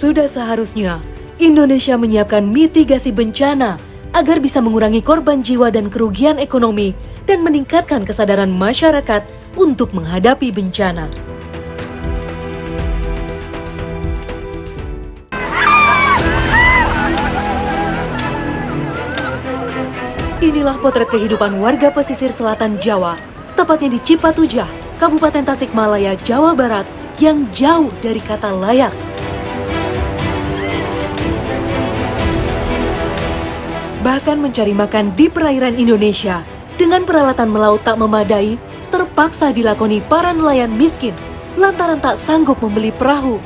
Sudah seharusnya Indonesia menyiapkan mitigasi bencana agar bisa mengurangi korban jiwa dan kerugian ekonomi dan meningkatkan kesadaran masyarakat untuk menghadapi bencana. Inilah potret kehidupan warga pesisir selatan Jawa, tepatnya di Cipatujah, Kabupaten Tasikmalaya, Jawa Barat, yang jauh dari kata layak. Bahkan mencari makan di perairan Indonesia dengan peralatan melaut tak memadai terpaksa dilakoni para nelayan miskin lantaran tak sanggup membeli perahu.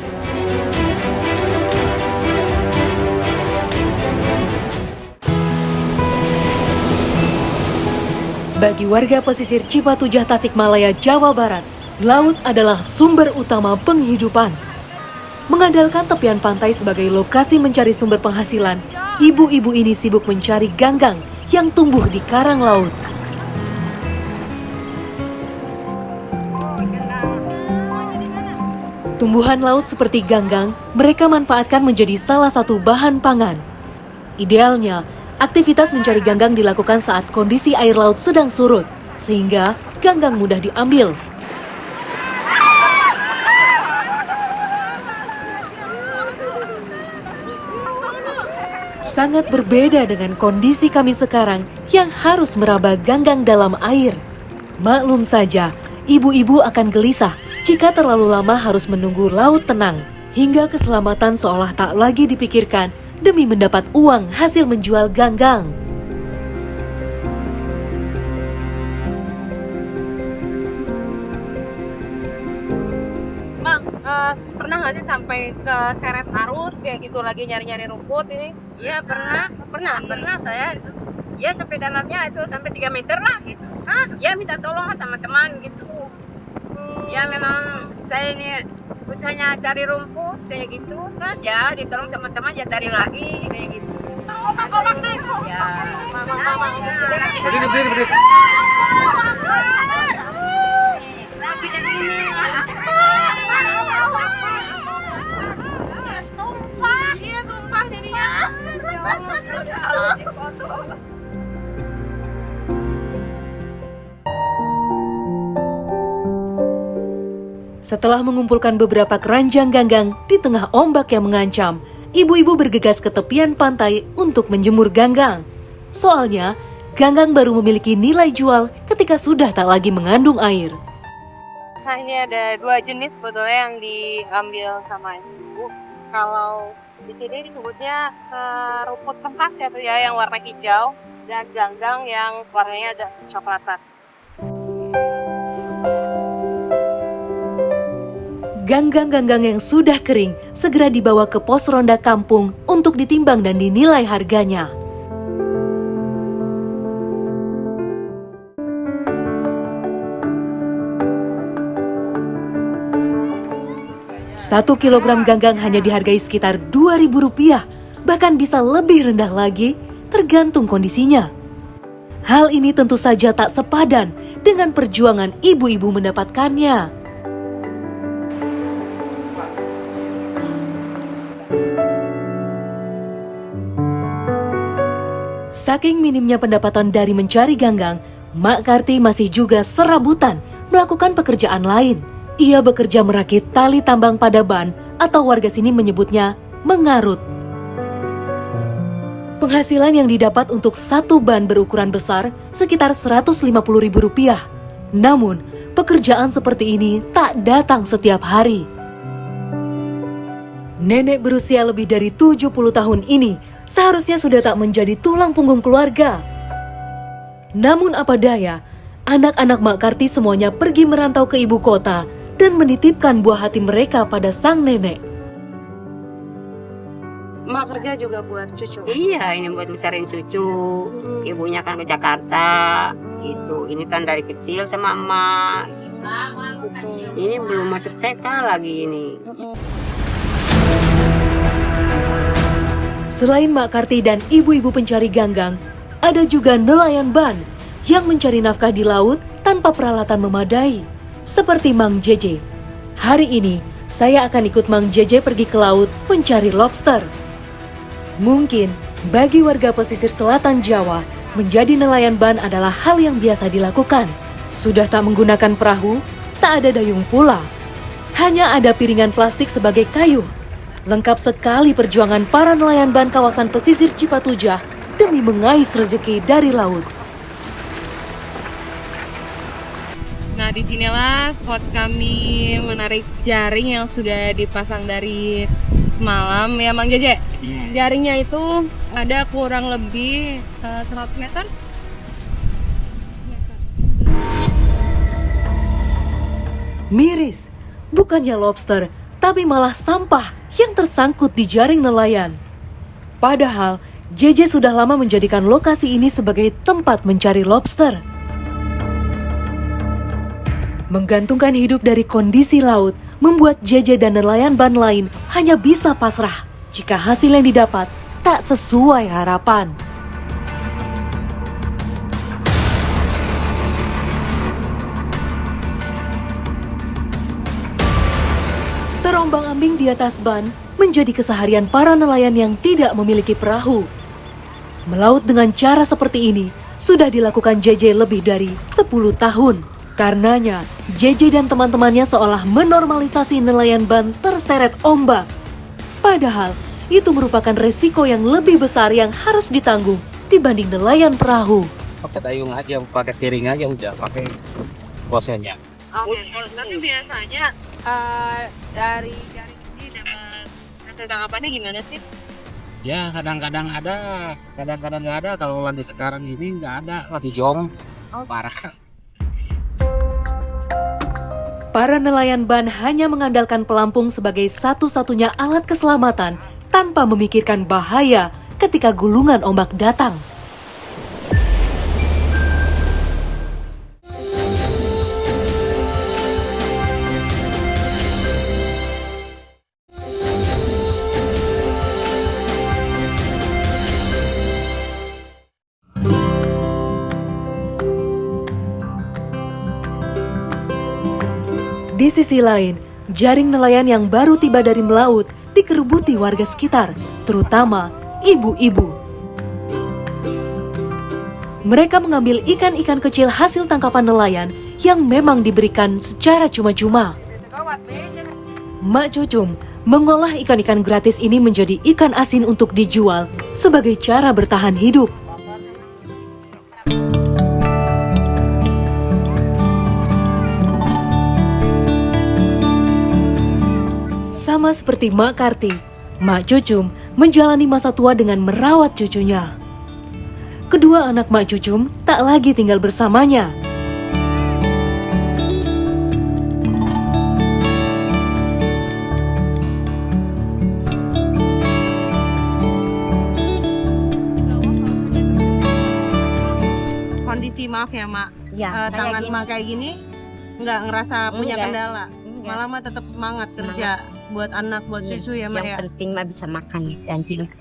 Bagi warga pesisir Cipatujah, Tasikmalaya, Jawa Barat, laut adalah sumber utama penghidupan. Mengandalkan tepian pantai sebagai lokasi mencari sumber penghasilan, ibu-ibu ini sibuk mencari ganggang yang tumbuh di karang laut. Tumbuhan laut seperti ganggang mereka manfaatkan menjadi salah satu bahan pangan. Idealnya, aktivitas mencari ganggang dilakukan saat kondisi air laut sedang surut, sehingga ganggang mudah diambil. Sangat berbeda dengan kondisi kami sekarang yang harus meraba ganggang dalam air. Maklum saja, ibu-ibu akan gelisah jika terlalu lama harus menunggu laut tenang, hingga keselamatan seolah tak lagi dipikirkan demi mendapat uang hasil menjual ganggang. Bang, pernah nggak sih sampai ke seret arus kayak gitu lagi nyari-nyari rumput ini? Iya pernah saya. Ya sampai dalamnya itu sampai 3 meter lah gitu. Ya minta tolong sama teman gitu. Ya memang saya ini usahanya cari rumput kayak gitu kan, ya ditolong sama teman ya cari lagi kayak gitu. Ya, mama. Berdiri. Tumpah jadinya. Ya Allah, Setelah mengumpulkan beberapa keranjang ganggang di tengah ombak yang mengancam, ibu-ibu bergegas ke tepian pantai untuk menjemur ganggang. Soalnya, ganggang baru memiliki nilai jual ketika sudah tak lagi mengandung air. Nah, ini ada 2 jenis sebetulnya yang diambil sama ibu. Kalau di sini disebutnya rumput kempas ya, yang warna hijau, dan ganggang yang warnanya ada coklatan. Ganggang-ganggang yang sudah kering segera dibawa ke pos ronda kampung untuk ditimbang dan dinilai harganya. Satu kilogram ganggang hanya dihargai sekitar Rp2.000, bahkan bisa lebih rendah lagi tergantung kondisinya. Hal ini tentu saja tak sepadan dengan perjuangan ibu-ibu mendapatkannya. Saking minimnya pendapatan dari mencari ganggang, Mak Karti masih juga serabutan melakukan pekerjaan lain. Ia bekerja merakit tali tambang pada ban atau warga sini menyebutnya mengarut. Penghasilan yang didapat untuk satu ban berukuran besar sekitar Rp150.000. Namun, pekerjaan seperti ini tak datang setiap hari. Nenek berusia lebih dari 70 tahun ini seharusnya sudah tak menjadi tulang punggung keluarga. Namun apa daya, anak-anak Mak Karti semuanya pergi merantau ke ibu kota dan menitipkan buah hati mereka pada sang nenek. Mak kerja juga buat cucu. Iya, ini buat besarin cucu. Ibunya kan ke Jakarta gitu. Ini kan dari kecil sama emak. Ini belum masuk TK lagi ini. Selain Mak Karti dan ibu-ibu pencari ganggang, ada juga nelayan ban yang mencari nafkah di laut tanpa peralatan memadai, seperti Mang Jeje. Hari ini, saya akan ikut Mang JJ pergi ke laut mencari lobster. Mungkin bagi warga pesisir selatan Jawa, menjadi nelayan ban adalah hal yang biasa dilakukan. Sudah tak menggunakan perahu, tak ada dayung pula. Hanya ada piringan plastik sebagai kayu. Lengkap sekali perjuangan para nelayan ban kawasan pesisir Cipatujah demi mengais rezeki dari laut. Nah, disinilah spot kami menarik jaring yang sudah dipasang dari malam ya Mang Jeje. Jaringnya itu ada kurang lebih 100 meter. Miris, bukannya lobster, tapi malah sampah yang tersangkut di jaring nelayan. Padahal, JJ sudah lama menjadikan lokasi ini sebagai tempat mencari lobster. Menggantungkan hidup dari kondisi laut, membuat JJ dan nelayan ban lain hanya bisa pasrah jika hasil yang didapat tak sesuai harapan. Terombang-ambing di atas ban menjadi keseharian para nelayan yang tidak memiliki perahu. Melaut dengan cara seperti ini sudah dilakukan JJ lebih dari 10 tahun. Karenanya, JJ dan teman-temannya seolah menormalisasi nelayan ban terseret ombak. Padahal, itu merupakan resiko yang lebih besar yang harus ditanggung dibanding nelayan perahu. Pakai dayung aja, pakai piring aja udah, pakai kosennya. Oke, tapi biasanya dari jaring ini dapat tanggapannya gimana sih? Ya kadang-kadang ada, kadang-kadang nggak ada. Kalau lagi sekarang ini nggak ada, lagi jong, parah. Para nelayan ban hanya mengandalkan pelampung sebagai satu-satunya alat keselamatan tanpa memikirkan bahaya ketika gulungan ombak datang. Di sisi lain, jaring nelayan yang baru tiba dari melaut dikerubuti warga sekitar, terutama ibu-ibu. Mereka mengambil ikan-ikan kecil hasil tangkapan nelayan yang memang diberikan secara cuma-cuma. Mak Cucum mengolah ikan-ikan gratis ini menjadi ikan asin untuk dijual sebagai cara bertahan hidup. Sama seperti Mak Karti, Mak Cucum menjalani masa tua dengan merawat cucunya. Kedua anak Mak Cucum tak lagi tinggal bersamanya. Kondisi maaf ya Mak, Ya, tangan Mak kayak gini nggak ngerasa punya Enggak. kendala. Malah mah tetap semangat kerja buat anak, buat cucu ya Mak yang ya. penting mah bisa makan dan tidur.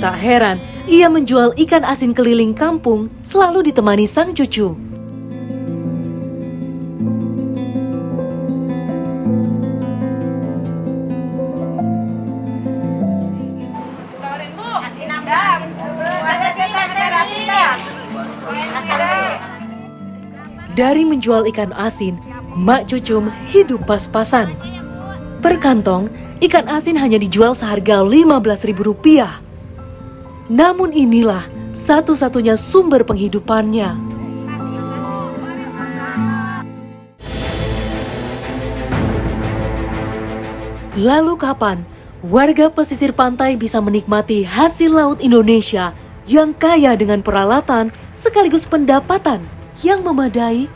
Tak heran, ia menjual ikan asin keliling kampung selalu ditemani sang cucu. Dari menjual ikan asin, Mak Cucum hidup pas-pasan. Per kantong, ikan asin hanya dijual seharga Rp15.000. Namun inilah satu-satunya sumber penghidupannya. Lalu kapan warga pesisir pantai bisa menikmati hasil laut Indonesia yang kaya dengan peralatan sekaligus pendapatan yang memadai